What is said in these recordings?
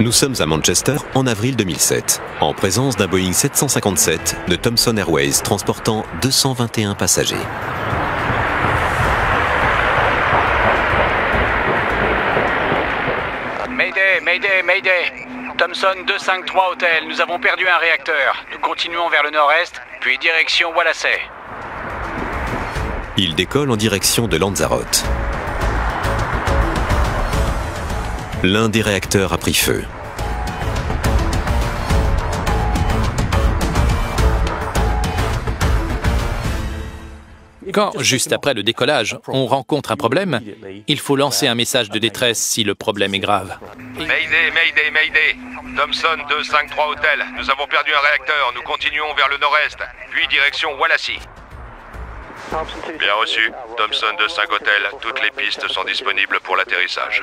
Nous sommes à Manchester en avril 2007, en présence d'un Boeing 757 de Thomson Airways transportant 221 passagers. Mayday, Mayday, Mayday. Thomson 253 Hotel, nous avons perdu un réacteur. Nous continuons vers le nord-est, puis direction Wallasey. Il décolle en direction de Lanzarote. L'un des réacteurs a pris feu. Quand, juste après le décollage, on rencontre un problème, il faut lancer un message de détresse si le problème est grave. Mayday, Mayday, Mayday. Thomson 253 Hotel, nous avons perdu un réacteur, nous continuons vers le nord-est, puis direction Wallasey. Bien reçu. Thomson 25 Hotel, toutes les pistes sont disponibles pour l'atterrissage.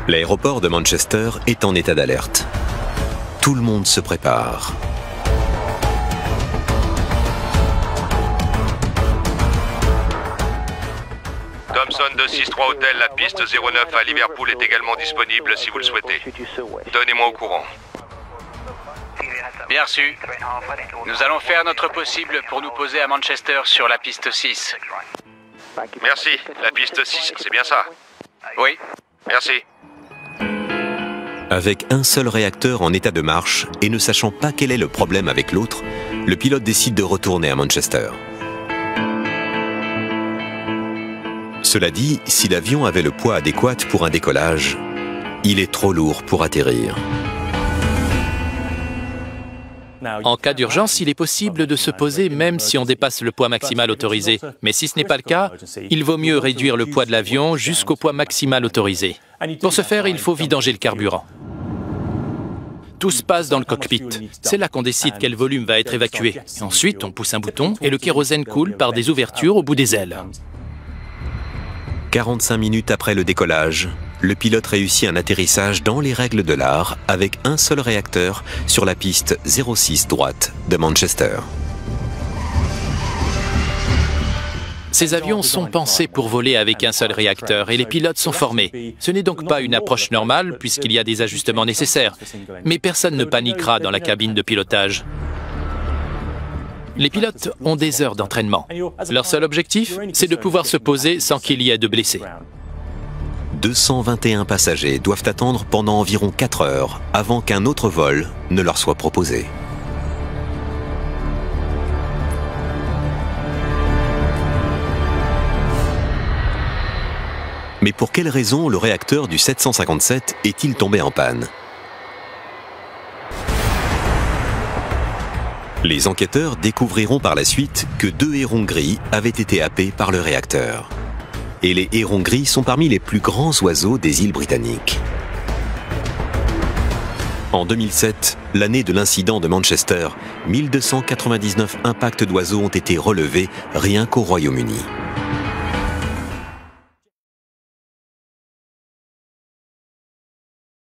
L'aéroport de Manchester est en état d'alerte. Tout le monde se prépare. Thomson 263 Hotel, la piste 09 à Liverpool est également disponible si vous le souhaitez. Tenez-moi au courant. Bien reçu. Nous allons faire notre possible pour nous poser à Manchester sur la piste 6. Merci. La piste 6, c'est bien ça? Oui. Merci. Avec un seul réacteur en état de marche et ne sachant pas quel est le problème avec l'autre, le pilote décide de retourner à Manchester. Cela dit, si l'avion avait le poids adéquat pour un décollage, il est trop lourd pour atterrir. En cas d'urgence, il est possible de se poser même si on dépasse le poids maximal autorisé. Mais si ce n'est pas le cas, il vaut mieux réduire le poids de l'avion jusqu'au poids maximal autorisé. Pour ce faire, il faut vidanger le carburant. Tout se passe dans le cockpit. C'est là qu'on décide quel volume va être évacué. Ensuite, on pousse un bouton et le kérosène coule par des ouvertures au bout des ailes. 45 minutes après le décollage, le pilote réussit un atterrissage dans les règles de l'art avec un seul réacteur sur la piste 06 droite de Manchester. Ces avions sont pensés pour voler avec un seul réacteur et les pilotes sont formés. Ce n'est donc pas une approche normale puisqu'il y a des ajustements nécessaires. Mais personne ne paniquera dans la cabine de pilotage. Les pilotes ont des heures d'entraînement. Leur seul objectif, c'est de pouvoir se poser sans qu'il y ait de blessés. 221 passagers doivent attendre pendant environ 4 heures avant qu'un autre vol ne leur soit proposé. Mais pour quelle raison le réacteur du 757 est-il tombé en panne? Les enquêteurs découvriront par la suite que 2 hérons gris avaient été happés par le réacteur. Et les hérons gris sont parmi les plus grands oiseaux des îles britanniques. En 2007, l'année de l'incident de Manchester, 1299 impacts d'oiseaux ont été relevés rien qu'au Royaume-Uni.